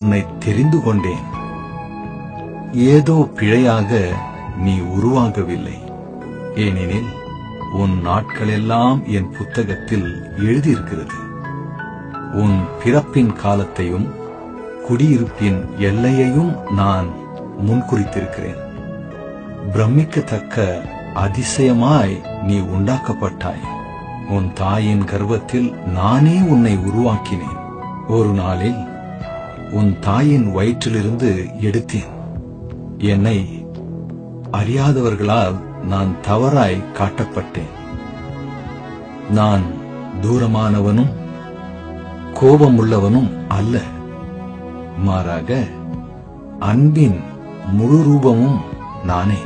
உன்னை தெரிந்து கொண்டேன். ஏதோ பிழையாக நீ உருவாகவில்லை. ஏனெனில் உன் நாட்களெல்லாம் என் புத்தகத்தில் எழுதியிருக்கிறது. உன் பிறப்பின் காலத்தையும் குடியிருப்பின் எல்லையையும் நான் முன்குறித்திருக்கிறேன். பிரமிக்கத்தக்க அதிசயமாய் நீ உண்டாக்கப்பட்டாய். உன் தாயின் கர்ப்பத்தில் நானே உன்னை உருவாக்கினேன். ஒரு நாளில் உன் தாயின் வயிற்றிலிருந்து எடுத்தேன். என்னை அறியாதவர்களால் நான் தவறாய் காட்டப்பட்டேன். நான் தூரமானவனும் கோபமுள்ளவனும் அல்ல. மாறாக அன்பின் முழு ரூபமும் நானே.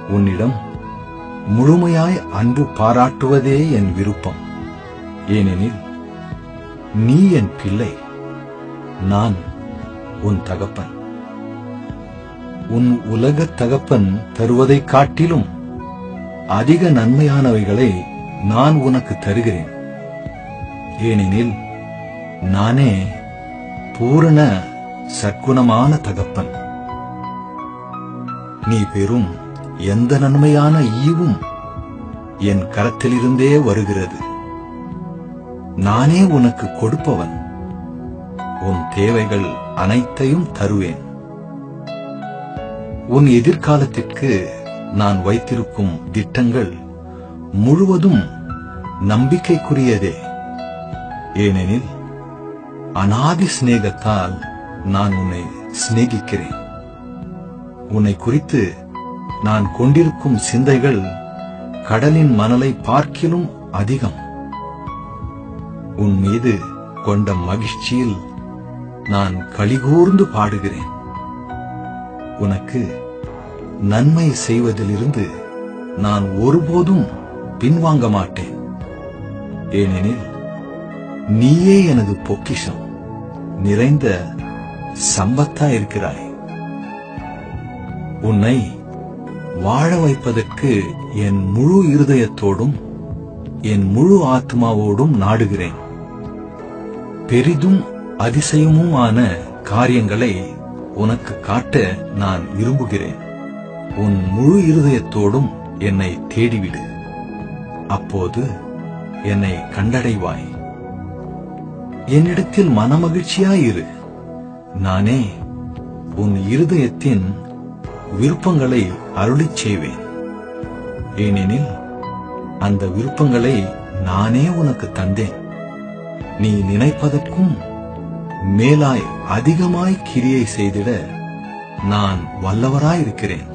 உன்னிடம் முழுமையாய் அன்பு பாராட்டுவதே என் விருப்பம். ஏனெனில் நீ என் பிள்ளை, நான் உன் தகப்பன். உன் உலகத் தகப்பன் தருவதைக் காட்டிலும் அதிக நன்மையானவைகளை நான் உனக்கு தருகிறேன். ஏனெனில் நானே பூரண சற்குணமான தகப்பன். நீ பெறும் எந்த நன்மையான ஈவும் என் கரத்திலிருந்தே வருகிறது. நானே உனக்கு கொடுப்பவன். உன் தேவைகள் அனைத்தையும் தருவேன். உன் எதிர்காலத்திற்கு நான் வைத்திருக்கும் திட்டங்கள் முழுவதும் நம்பிக்கைக்குரியதே. ஏனெனில் அநாதி சிநேகத்தால் நான் உன்னை சிநேகிக்கிறேன். உன்னை குறித்து நான் கொண்டிருக்கும் சிந்தைகள் கடலின் மணலை பார்க்கிலும் அதிகம். உன் மீது கொண்ட மகிழ்ச்சியில் நான் களிகூர்ந்து பாடுகிறேன். உனக்கு நன்மை செய்வதிலிருந்து நான் ஒருபோதும் பின்வாங்க மாட்டேன். ஏனெனில் நீயே எனது பொக்கிஷம், நிறைந்த சம்பத்தாயிருக்கிறாய். உன்னை வாழ வைப்பதற்கு என் முழு இருதயத்தோடும் என் முழு ஆத்மாவோடும் நாடுகிறேன். பெரிதும் அதிசயமுமான காரியங்களை உனக்கு காட்ட நான் விரும்புகிறேன். உன் முழு இருதயத்தோடும் என்னை தேடிவிடு. அப்போது என்னை கண்டடைவாய். என்னிடத்தில் மனமகிழ்ச்சியாயிரு. நானே உன் இருதயத்தின் விருப்பங்களை அருளிச் செய்வேன். ஏனெனில் அந்த விருப்பங்களை நானே உனக்கு தந்தேன். நீ நினைப்பதற்கும் மேலாய் அதிகமாய் கிரியை செய்திட நான் வல்லவராயிருக்கிறேன்.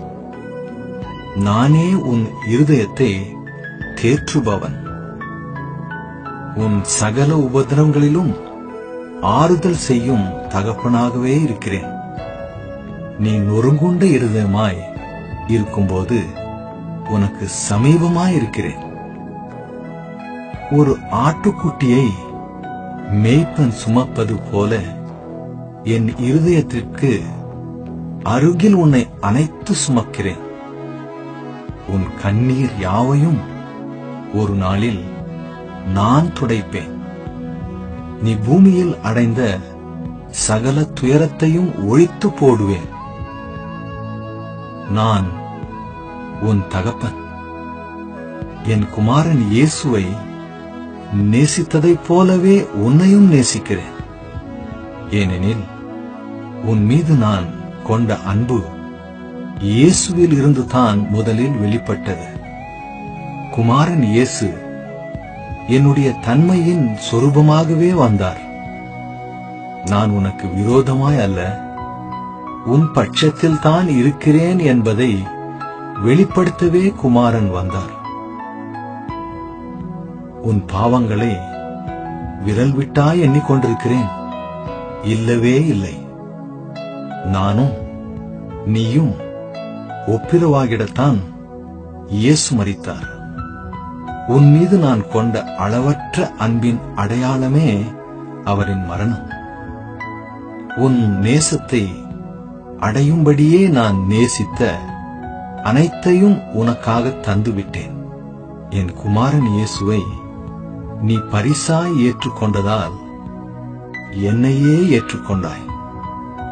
நானே உன் இருதயத்தை தேற்றுபவன். உன் சகல உபத்திரவங்களிலும் ஆறுதல் செய்யும் தகப்பனாகவே இருக்கிறேன். நீ நொறுங்குண்ட இருதயமாய் இருக்கும்போது உனக்கு சமீபமாயிருக்கிறேன். ஒரு ஆட்டுக்குட்டியை மேய்ப்பன் சுமப்பது போல என் இருதயத்திற்கு அருகில் உன்னை அணைத்து சுமக்கிறேன். உன் கண்ணீர் யாவையும் ஒரு நாளில் நான் துடைப்பேன். நீ பூமியில் அடைந்த சகல துயரத்தையும் ஒழித்து போடுவேன். நான் உன் தகப்பன். என் குமாரன் இயேசுவை நேசித்ததைப் போலவே உன்னையும் நேசிக்கிறேன். ஏனெனில் உன் மீது நான் கொண்ட அன்பு இயேசுவில் இருந்து தான் முதலில் வெளிப்பட்டது. குமாரன் இயேசு என்னுடைய தன்மையின் சொரூபமாகவே வந்தார். நான் உனக்கு விரோதமாய் அல்ல, உன் பட்சத்தில் தான் இருக்கிறேன் என்பதை வெளிப்படுத்தவே குமாரன் வந்தார். உன் பாவங்களை விரல் விட்டாய் எண்ணிக்கொண்டிருக்கிறேன். இல்லவே இல்லை. நானும் நீயும் ஒப்பிரவாகிடத்தான் இயேசு மரித்தார். உன் மீது நான் கொண்ட அளவற்ற அன்பின் அடையாளமே அவரின் மரணம். உன் நேசத்தை அடையும்படியே நான் நேசித்த அனைத்தையும் உனக்காக தந்துவிட்டேன். என் குமாரன் இயேசுவை நீ பரிசாய் ஏற்றுக்கொண்டதால் என்னையே ஏற்றுக்கொண்டாய்.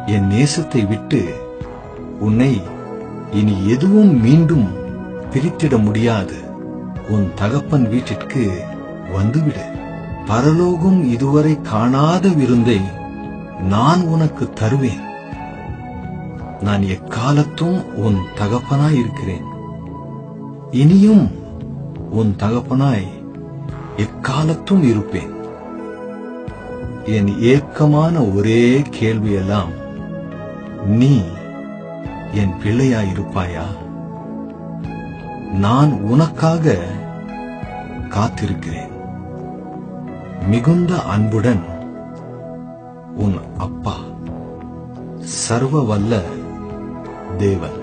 என் நேசத்தை விட்டு உன்னை இனி எதுவும் மீண்டும் பிரித்திட முடியாது. உன் தகப்பன் வீட்டிற்கு வந்துவிடு. பரலோகம் இதுவரை காணாத விருந்தை நான் உனக்கு தருவேன். நான் எக்காலத்தும் உன் தகப்பனாய் இருக்கிறேன். இனியும் உன் தகப்பனாய் எக்காலத்தும் இருப்பேன். என் ஏக்கமான ஒரே கேள்வியெல்லாம், நீ என் பிள்ளையாயிருப்பாயா? நான் உனக்காக காத்திருக்கிறேன். மிகுந்த அன்புடன் உன் அப்பா, சர்வ வல்ல தேவன்.